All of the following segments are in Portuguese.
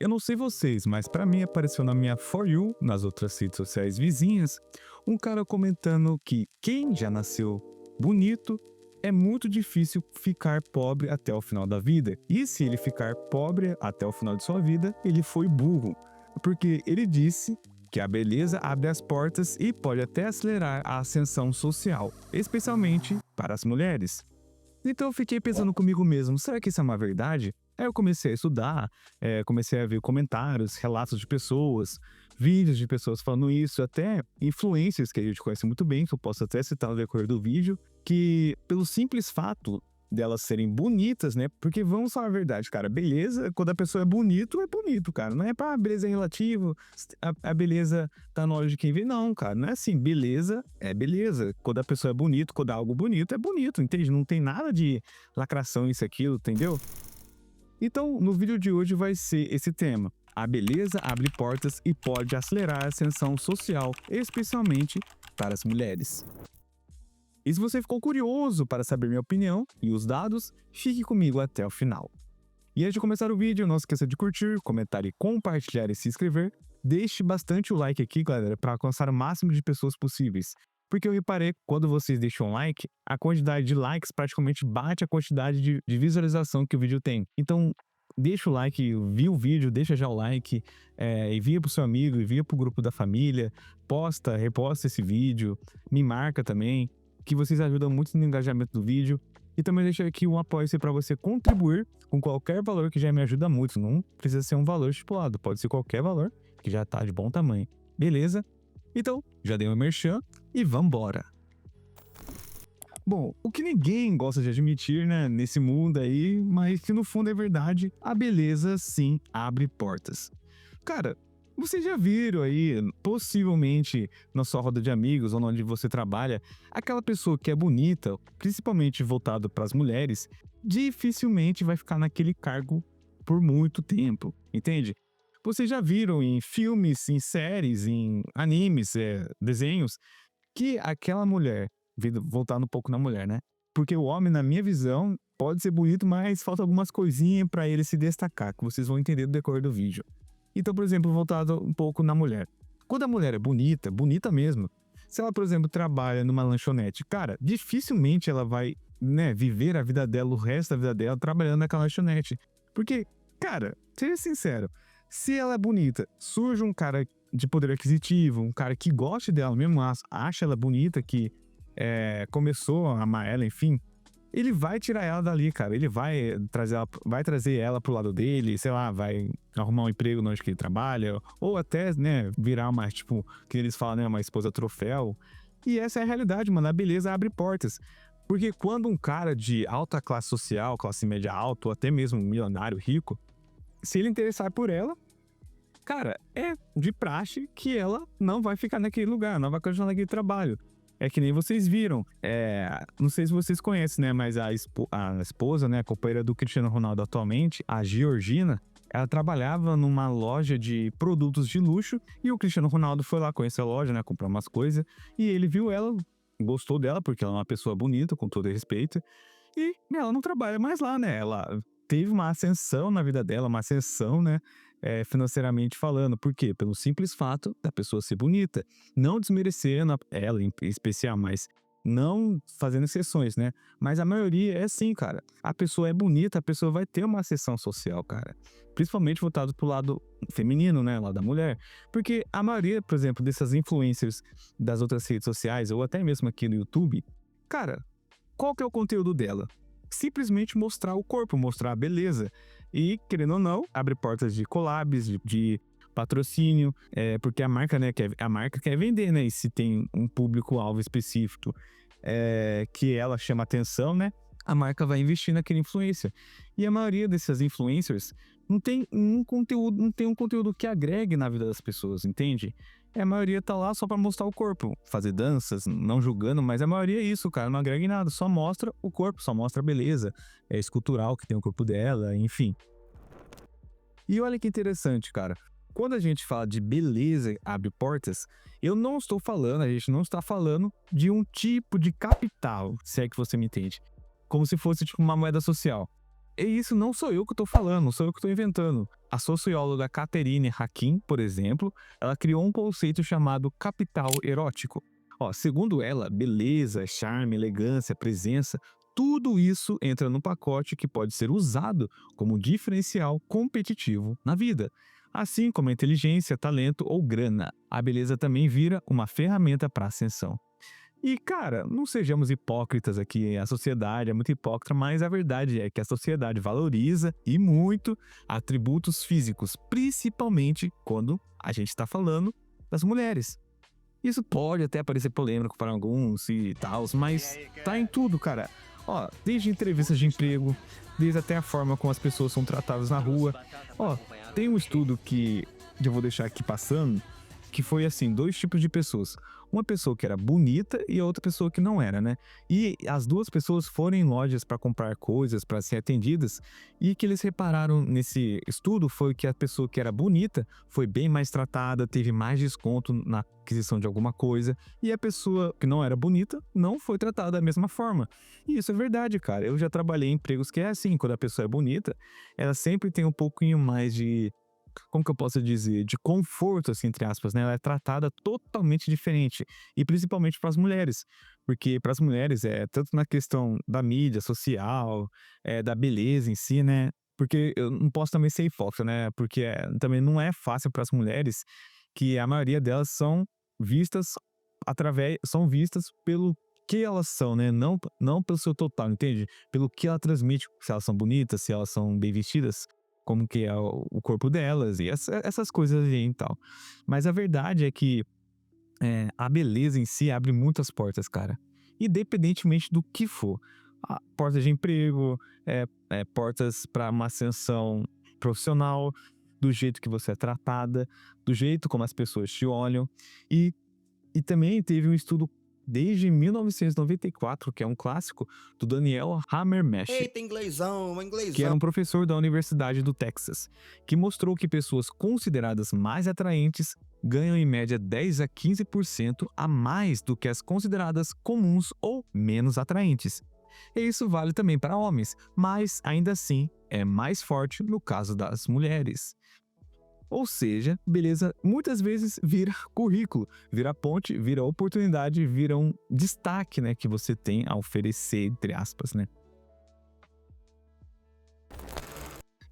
Eu não sei vocês, mas pra mim apareceu na minha For You, nas outras redes sociais vizinhas, um cara comentando que quem já nasceu bonito é muito difícil ficar pobre até o final da vida. E se ele ficar pobre até o final de sua vida, ele foi burro. Porque ele disse que a beleza abre as portas e pode até acelerar a ascensão social, especialmente para as mulheres. Então eu fiquei pensando comigo mesmo, será que isso é uma verdade? Aí eu comecei a estudar, comecei a ver comentários, relatos de pessoas, vídeos de pessoas falando isso, até influencers que a gente conhece muito bem, que eu posso até citar no decorrer do vídeo, que pelo simples fato delas serem bonitas, né? Porque vamos falar a verdade, cara, beleza, quando a pessoa é bonito, cara. Não é pra beleza é relativo, a beleza tá na hora de quem vê, não, cara. Não é assim, beleza é beleza. Quando a pessoa é bonito, quando é algo bonito, é bonito, entende? Não tem nada de lacração isso, aquilo, entendeu? Então, no vídeo de hoje vai ser esse tema. A beleza abre portas e pode acelerar a ascensão social, especialmente para as mulheres. E se você ficou curioso para saber minha opinião e os dados, fique comigo até o final. E antes de começar o vídeo, não esqueça de curtir, comentar e compartilhar e se inscrever. Deixe bastante o like aqui, galera, para alcançar o máximo de pessoas possíveis. Porque eu reparei que quando vocês deixam um like, a quantidade de likes praticamente bate a quantidade de visualização que o vídeo tem. Então, deixa o like, viu o vídeo, deixa já o like, envia pro seu amigo, envia pro grupo da família, posta, reposta esse vídeo, me marca também, que vocês ajudam muito no engajamento do vídeo. E também deixo aqui um apoio-se para você contribuir com qualquer valor que já me ajuda muito. Não precisa ser um valor estipulado, pode ser qualquer valor que já tá de bom tamanho. Beleza? Então, já dei um merchan e vambora! Bom, o que ninguém gosta de admitir, né, nesse mundo aí, mas que no fundo é verdade, a beleza sim abre portas. Cara, vocês já viram aí, possivelmente na sua roda de amigos ou onde você trabalha, aquela pessoa que é bonita, principalmente voltado para as mulheres, dificilmente vai ficar naquele cargo por muito tempo, entende? Vocês já viram em filmes, em séries, em animes, desenhos, que aquela mulher, voltando um pouco na mulher, né? Porque o homem, na minha visão, pode ser bonito, mas falta algumas coisinhas para ele se destacar, que vocês vão entender no decorrer do vídeo. Então, por exemplo, voltado um pouco na mulher. Quando a mulher é bonita, bonita mesmo, se ela, por exemplo, trabalha numa lanchonete, cara, dificilmente ela vai, né, viver a vida dela, o resto da vida dela, trabalhando naquela lanchonete. Porque, cara, seja sincero, se ela é bonita, surge um cara de poder aquisitivo, um cara que goste dela mesmo, acha ela bonita, que começou a amar ela, enfim, ele vai tirar ela dali, cara. Ele vai trazer ela pro lado dele, sei lá, vai arrumar um emprego onde que ele trabalha, ou até, né, virar uma, tipo, que eles falam, né, uma esposa troféu. E essa é a realidade, mano. A beleza abre portas. Porque quando um cara de alta classe social, classe média alta, ou até mesmo um milionário rico, se ele interessar por ela, cara, é de praxe que ela não vai ficar naquele lugar, não vai continuar naquele trabalho. É que nem vocês viram, não sei se vocês conhecem, né, mas a esposa, né, a companheira do Cristiano Ronaldo atualmente, a Georgina, ela trabalhava numa loja de produtos de luxo e o Cristiano Ronaldo foi lá conhecer a loja, né, comprar umas coisas, e ele viu ela, gostou dela, porque ela é uma pessoa bonita, com todo respeito, e ela não trabalha mais lá, né, ela teve uma ascensão na vida dela, uma ascensão, né, financeiramente falando. Por quê? Pelo simples fato da pessoa ser bonita. Não desmerecendo ela em especial, mas não fazendo exceções, né? Mas a maioria é assim, cara. A pessoa é bonita, a pessoa vai ter uma ascensão social, cara. Principalmente voltado pro lado feminino, né? Lá da mulher. Porque a maioria, por exemplo, dessas influencers das outras redes sociais, ou até mesmo aqui no YouTube, cara, qual que é o conteúdo dela? Simplesmente mostrar o corpo, mostrar a beleza. E, querendo ou não, abre portas de collabs, de patrocínio, porque a marca, né, a marca quer vender, né? E se tem um público-alvo específico que ela chama atenção, né? A marca vai investir naquele influencer. E a maioria dessas influencers não tem um conteúdo que agregue na vida das pessoas, entende? A maioria tá lá só pra mostrar o corpo, fazer danças, não julgando, mas a maioria é isso, cara, não agrega em nada, só mostra o corpo, só mostra a beleza, escultural que tem o corpo dela, enfim. E olha que interessante, cara, quando a gente fala de beleza abre portas, a gente não está falando de um tipo de capital, se é que você me entende, como se fosse tipo uma moeda social. E isso não sou eu que tô falando, não sou eu que tô inventando. A socióloga Catherine Hakim, por exemplo, ela criou um conceito chamado capital erótico. Ó, segundo ela, beleza, charme, elegância, presença, tudo isso entra no pacote que pode ser usado como diferencial competitivo na vida. Assim como a inteligência, talento ou grana, a beleza também vira uma ferramenta para ascensão. E, cara, não sejamos hipócritas aqui, a sociedade é muito hipócrita, mas a verdade é que a sociedade valoriza e muito atributos físicos, principalmente quando a gente está falando das mulheres. Isso pode até parecer polêmico para alguns e tal, mas tá em tudo, cara. Ó, desde entrevistas de emprego, desde até a forma como as pessoas são tratadas na rua. Ó, tem um estudo que eu vou deixar aqui passando, que foi assim, dois tipos de pessoas. Uma pessoa que era bonita e a outra pessoa que não era, né? E as duas pessoas foram em lojas para comprar coisas, para ser atendidas, e que eles repararam nesse estudo foi que a pessoa que era bonita foi bem mais tratada, teve mais desconto na aquisição de alguma coisa, e a pessoa que não era bonita não foi tratada da mesma forma. E isso é verdade, cara. Eu já trabalhei em empregos que é assim, quando a pessoa é bonita, ela sempre tem um pouquinho mais de, como que eu posso dizer, de conforto, assim, entre aspas, né? Ela é tratada totalmente diferente. E principalmente para as mulheres. Porque para as mulheres, tanto na questão da mídia social, da beleza em si, né? Porque eu não posso também ser hipócrita, né? Porque também não é fácil para as mulheres, que a maioria delas vistas são vistas pelo que elas são, né? Não pelo seu total, entende? Pelo que ela transmite, se elas são bonitas, se elas são bem vestidas, como que é o corpo delas e essas coisas aí e tal. Mas a verdade é que a beleza em si abre muitas portas, cara. Independentemente do que for. Portas de emprego, portas para uma ascensão profissional, do jeito que você é tratada, do jeito como as pessoas te olham. E, e também teve um estudo desde 1994, que é um clássico, do Daniel Hammermesh, Eita, inglesão, que era inglesão. um professor da Universidade do Texas, que mostrou que pessoas consideradas mais atraentes ganham em média 10 a 15% a mais do que as consideradas comuns ou menos atraentes. E isso vale também para homens, mas ainda assim é mais forte no caso das mulheres. Ou seja, beleza muitas vezes vira currículo, vira ponte, vira oportunidade, vira um destaque, né, que você tem a oferecer, entre aspas, né?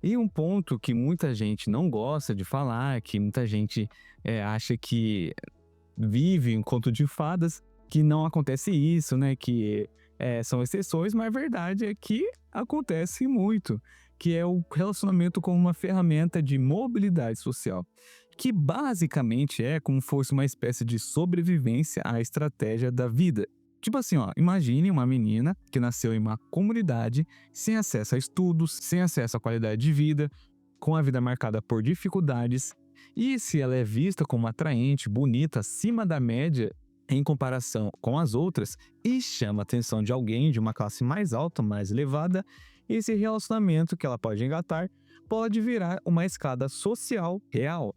E um ponto que muita gente não gosta de falar, que muita gente acha que vive um conto de fadas, que não acontece isso, né? Que são exceções, mas a verdade é que acontece muito, que é o relacionamento como uma ferramenta de mobilidade social, que basicamente é como se fosse uma espécie de sobrevivência à estratégia da vida. Tipo assim, ó, imagine uma menina que nasceu em uma comunidade sem acesso a estudos, sem acesso à qualidade de vida, com a vida marcada por dificuldades, e se ela é vista como atraente, bonita, acima da média em comparação com as outras e chama a atenção de alguém de uma classe mais alta, mais elevada, esse relacionamento que ela pode engatar pode virar uma escada social real.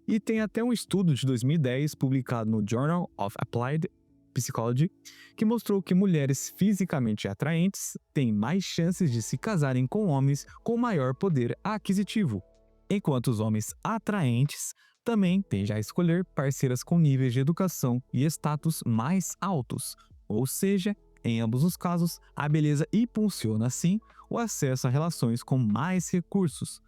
E tem até um estudo de 2010 publicado no Journal of Applied Psychology que mostrou que mulheres fisicamente atraentes têm mais chances de se casarem com homens com maior poder aquisitivo, enquanto os homens atraentes também tendem a escolher parceiras com níveis de educação e status mais altos. Ou seja, em ambos os casos, a beleza impulsiona assim o acesso a relações com mais recursos.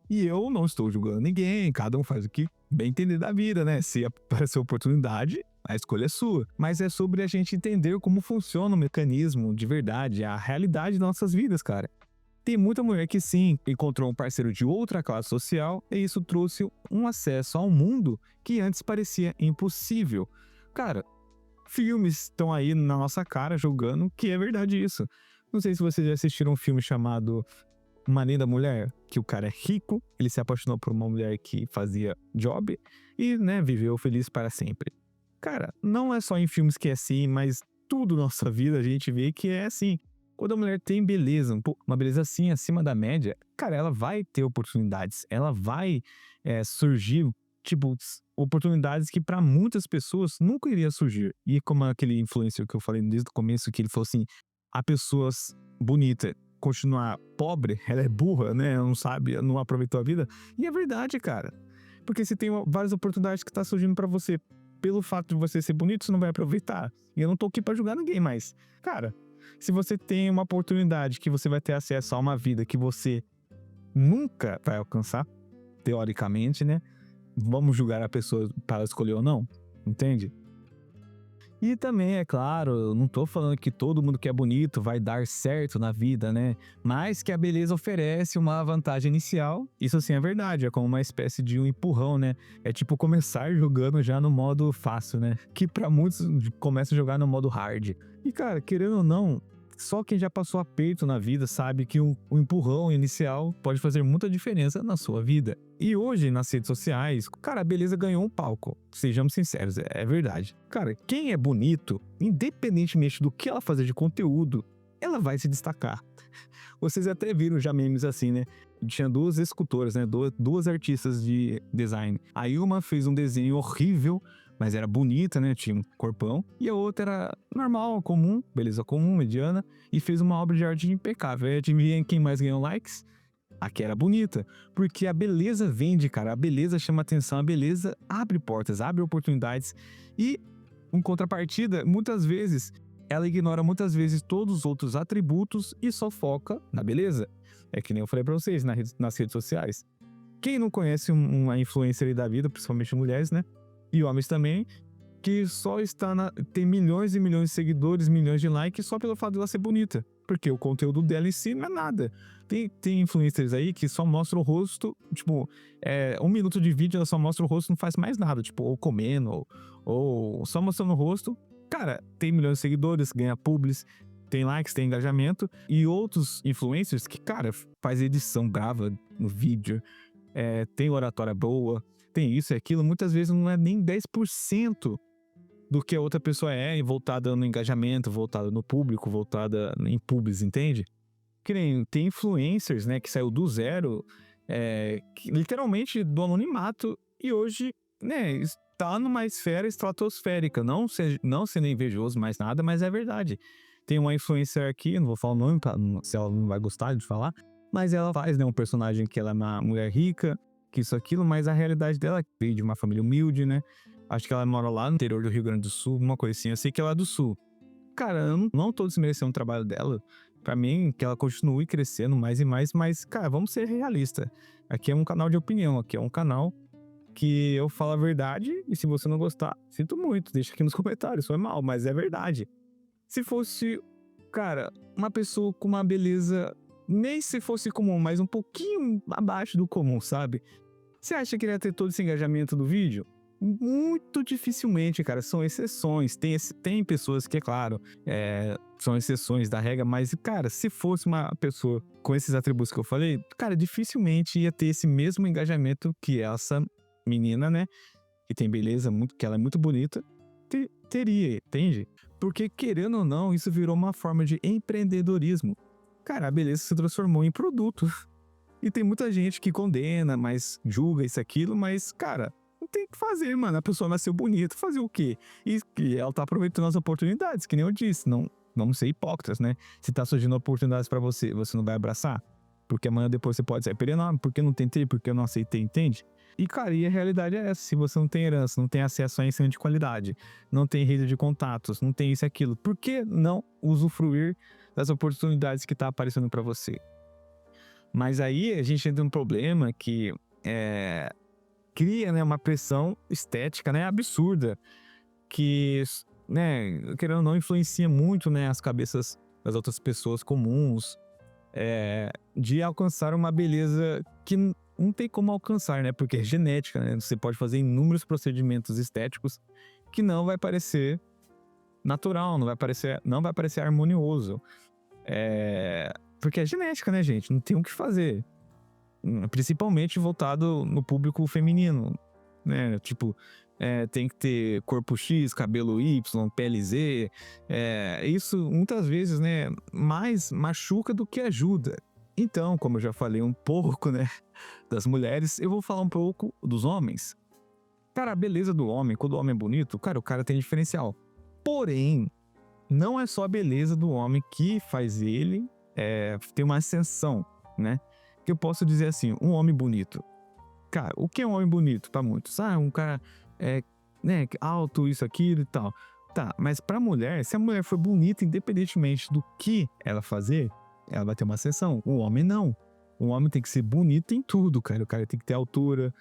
E eu não estou julgando ninguém, cada um faz o que bem entender da vida, né? Se aparecer oportunidade, a escolha é sua. Mas é sobre a gente entender como funciona o mecanismo de verdade, a realidade das nossas vidas, cara. Tem muita mulher que sim, encontrou um parceiro de outra classe social e isso trouxe um acesso ao mundo que antes parecia impossível. Cara, filmes estão aí na nossa cara julgando que é verdade isso. Não sei se vocês já assistiram um filme chamado Uma Linda Mulher, que o cara é rico, ele se apaixonou por uma mulher que fazia job e, né, viveu feliz para sempre. Cara, não é só em filmes que é assim, mas tudo na nossa vida a gente vê que é assim. Quando a mulher tem beleza, uma beleza assim, acima da média, cara, ela vai ter oportunidades, ela vai surgir, tipo, oportunidades que para muitas pessoas nunca iria surgir. E como aquele influencer que eu falei desde o começo, que ele falou assim, há pessoas bonitas continuar pobre, ela é burra, né? Não sabe, não aproveitou a vida. E é verdade, cara. Porque se tem várias oportunidades que tá surgindo pra você, pelo fato de você ser bonito, você não vai aproveitar. E eu não tô aqui pra julgar ninguém, mas, cara, se você tem uma oportunidade que você vai ter acesso a uma vida que você nunca vai alcançar, teoricamente, né? Vamos julgar a pessoa para ela escolher ou não, entende? E também, é claro, eu não tô falando que todo mundo que é bonito vai dar certo na vida, né? Mas que a beleza oferece uma vantagem inicial, isso sim é verdade, é como uma espécie de um empurrão, né? É tipo começar jogando já no modo fácil, né? Que pra muitos começa a jogar no modo hard. E cara, querendo ou não, só quem já passou aperto na vida sabe que o empurrão inicial pode fazer muita diferença na sua vida. E hoje, nas redes sociais, cara, a beleza ganhou um palco. Sejamos sinceros, é verdade. Cara, quem é bonito, independentemente do que ela fazer de conteúdo, ela vai se destacar. Vocês até viram já memes assim, né? Tinha duas escultoras, né? Duas artistas de design. Aí uma fez um desenho horrível, mas era bonita, né? Tinha um corpão. E a outra era normal, comum, beleza comum, mediana. E fez uma obra de arte impecável. Aí adivinha quem mais ganhou likes? A que era bonita. Porque a beleza vende, cara. A beleza chama atenção. A beleza abre portas, abre oportunidades. E, em contrapartida, muitas vezes, ela ignora muitas vezes todos os outros atributos e só foca na beleza. É que nem eu falei pra vocês nas redes sociais. Quem não conhece uma influencer aí da vida, principalmente mulheres, né? E homens também, que só tem milhões e milhões de seguidores, milhões de likes só pelo fato de ela ser bonita. Porque o conteúdo dela em si não é nada. Tem influencers aí que só mostram o rosto, tipo, 1 minuto de vídeo ela só mostra o rosto, não faz mais nada, tipo, ou comendo, ou só mostrando o rosto. Cara, tem milhões de seguidores, ganha publis, tem likes, tem engajamento. E outros influencers que, cara, faz edição brava no vídeo, tem oratória boa, tem isso e aquilo, muitas vezes não é nem 10% do que a outra pessoa é, voltada no engajamento, voltada no público, voltada em pubs, entende? Que nem tem influencers, né, que saiu do zero, literalmente do anonimato, e hoje, né, está numa esfera estratosférica, não sendo invejoso mais nada, mas é verdade. Tem uma influencer aqui, não vou falar o nome, se ela não vai gostar de falar, mas ela faz, né, um personagem que ela é uma mulher rica, que isso, aquilo, mas a realidade dela veio de uma família humilde, né? Acho que ela mora lá no interior do Rio Grande do Sul, uma coisa assim. Eu sei que ela é do Sul. Cara, eu não tô desmerecendo o trabalho dela. Pra mim, que ela continue crescendo mais e mais, mas, cara, vamos ser realistas. Aqui é um canal de opinião, aqui é um canal que eu falo a verdade, e se você não gostar, sinto muito, deixa aqui nos comentários, foi mal, mas é verdade. Se fosse, cara, uma pessoa com uma beleza, nem se fosse comum, mas um pouquinho abaixo do comum, sabe? Você acha que ele ia ter todo esse engajamento do vídeo? Muito dificilmente, cara. São exceções. Tem pessoas que, é claro, são exceções da regra, mas, cara, se fosse uma pessoa com esses atributos que eu falei, cara, dificilmente ia ter esse mesmo engajamento que essa menina, né? Que tem beleza, que ela é muito bonita, teria, entende? Porque, querendo ou não, isso virou uma forma de empreendedorismo. Cara, a beleza se transformou em produto. E tem muita gente que condena, mas julga isso, aquilo, mas, cara, não tem o que fazer, mano. A pessoa nasceu bonita, fazer o quê? E ela tá aproveitando as oportunidades, que nem eu disse. Não vamos ser hipócritas, né? Se tá surgindo oportunidades pra você, você não vai abraçar? Porque amanhã depois você pode sair, não, porque eu não tentei, porque eu não aceitei, entende? E, cara, e a realidade é essa. Se você não tem herança, não tem acesso a ensino de qualidade, não tem rede de contatos, não tem isso e aquilo, por que não usufruir das oportunidades que tá aparecendo pra você? Mas aí a gente entra num problema que cria, né, uma pressão estética, né, absurda, que, né, querendo ou não, influencia muito, né, as cabeças das outras pessoas comuns, de alcançar uma beleza que não tem como alcançar, né, porque é genética, né, você pode fazer inúmeros procedimentos estéticos que não vai parecer natural, não vai parecer harmonioso. Porque é genética, né, gente? Não tem o que fazer. Principalmente voltado no público feminino, né? Tipo, tem que ter corpo X, cabelo Y, pele Z. Isso, muitas vezes, né, mais machuca do que ajuda. Então, como eu já falei um pouco, né, das mulheres, eu vou falar um pouco dos homens. Cara, a beleza do homem, quando o homem é bonito, cara, o cara tem diferencial. Porém, não é só a beleza do homem que faz ele ter uma ascensão, né? Que eu posso dizer assim, um homem bonito. Cara, o que é um homem bonito para muitos? Ah, um cara né, alto, isso, aquilo e tal. Tá, mas pra mulher, se a mulher for bonita, independentemente do que ela fazer, ela vai ter uma ascensão. O homem não. O homem tem que ser bonito em tudo, cara. O cara tem que ter altura,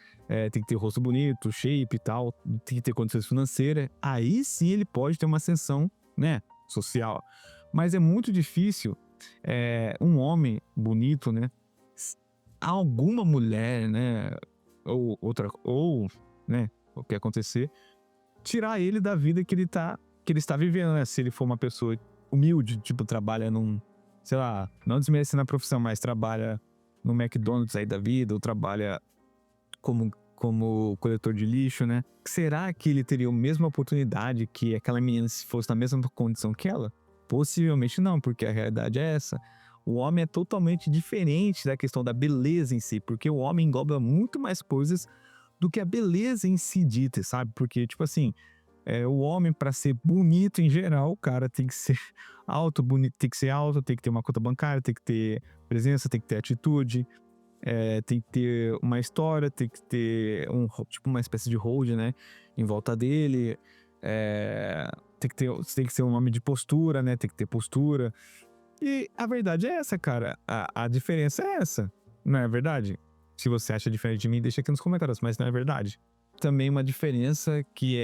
tem que ter rosto bonito, shape e tal, tem que ter condições financeiras. Aí sim ele pode ter uma ascensão, né, social. Mas é muito difícil um homem bonito, né, alguma mulher, né, ou né, o que acontecer, tirar ele da vida que ele está vivendo, né? Se ele for uma pessoa humilde, tipo, trabalha num, sei lá, não desmerecendo a profissão, mas trabalha no McDonald's aí da vida, ou trabalha como coletor de lixo, né? Será que ele teria a mesma oportunidade que aquela menina se fosse na mesma condição que ela? Possivelmente não, porque a realidade é essa. O homem é totalmente diferente da questão da beleza em si, porque o homem engloba muito mais coisas do que a beleza em si dita, sabe? Porque, tipo assim, o homem, para ser bonito em geral, o cara tem que ser alto, bonito, tem que ser alto, tem que ter uma conta bancária, tem que ter presença, tem que ter atitude, tem que ter uma história, tem que ter tipo uma espécie de hold, né, em volta dele, tem que ser um homem de postura, né, tem que ter postura. E a verdade é essa, cara, a diferença é essa, não é verdade? Se você acha diferente de mim, deixa aqui nos comentários, mas não é verdade. Também uma diferença que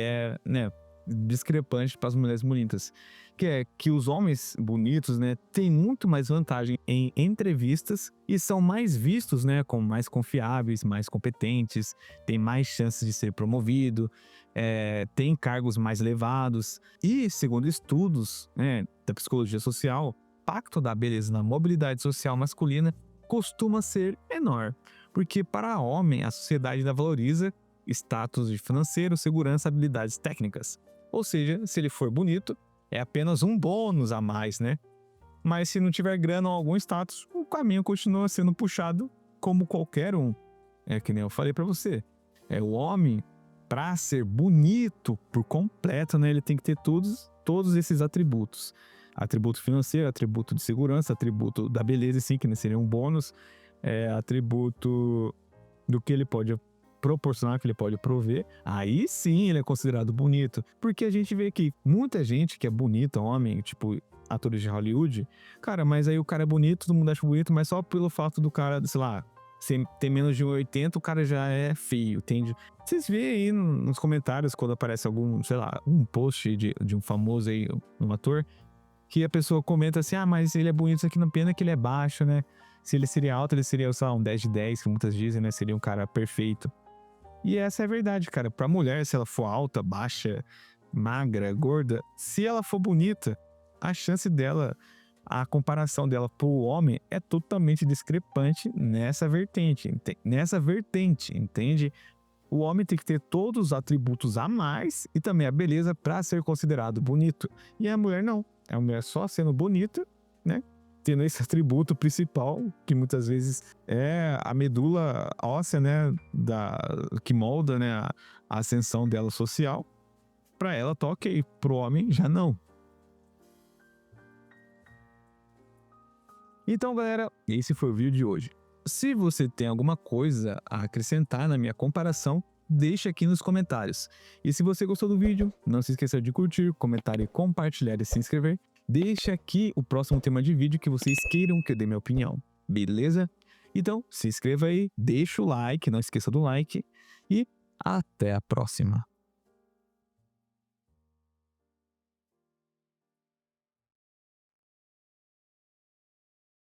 né, discrepante para as mulheres bonitas, que é que os homens bonitos, né, têm muito mais vantagem em entrevistas e são mais vistos, né, como mais confiáveis, mais competentes, têm mais chances de ser promovido, têm cargos mais elevados e, segundo estudos, né, da psicologia social, o impacto da beleza na mobilidade social masculina costuma ser menor, porque para homem a sociedade ainda valoriza status financeiro, segurança, habilidades técnicas. Ou seja, se ele for bonito, é apenas um bônus a mais, né? Mas se não tiver grana ou algum status, o caminho continua sendo puxado como qualquer um. É que nem eu falei para você. O homem, para ser bonito por completo, né, ele tem que ter todos esses atributos. Atributo financeiro, atributo de segurança, atributo da beleza, sim, que seria um bônus, atributo do que ele pode proporcionar, que ele pode prover, aí sim ele é considerado bonito. Porque a gente vê que muita gente que é bonita, homem, tipo atores de Hollywood, cara, mas aí o cara é bonito, todo mundo acha bonito, mas só pelo fato do cara, sei lá, ter menos de 1,80, o cara já é feio, entende? Vocês veem aí nos comentários quando aparece algum, sei lá, um post de um famoso aí, um ator, que a pessoa comenta assim, mas ele é bonito, isso aqui não, pena que ele é baixo, né? Se ele seria alto, ele seria, sei lá, um 10 de 10, que muitas dizem, né? Seria um cara perfeito. E essa é a verdade, cara. Pra mulher, se ela for alta, baixa, magra, gorda, se ela for bonita, a chance dela, a comparação dela pro homem é totalmente discrepante nessa vertente, entende? O homem tem que ter todos os atributos a mais e também a beleza para ser considerado bonito. E a mulher não. A mulher só sendo bonita, né? Tendo esse atributo principal, que muitas vezes é a medula óssea, né? Que molda, né, a ascensão dela social. Para ela tá ok, pro homem já não. Então, galera, esse foi o vídeo de hoje. Se você tem alguma coisa a acrescentar na minha comparação, deixa aqui nos comentários. E se você gostou do vídeo, não se esqueça de curtir, comentar e compartilhar e se inscrever. Deixa aqui o próximo tema de vídeo que vocês queiram que eu dê minha opinião, beleza? Então, se inscreva aí, deixa o like, não esqueça do like e até a próxima.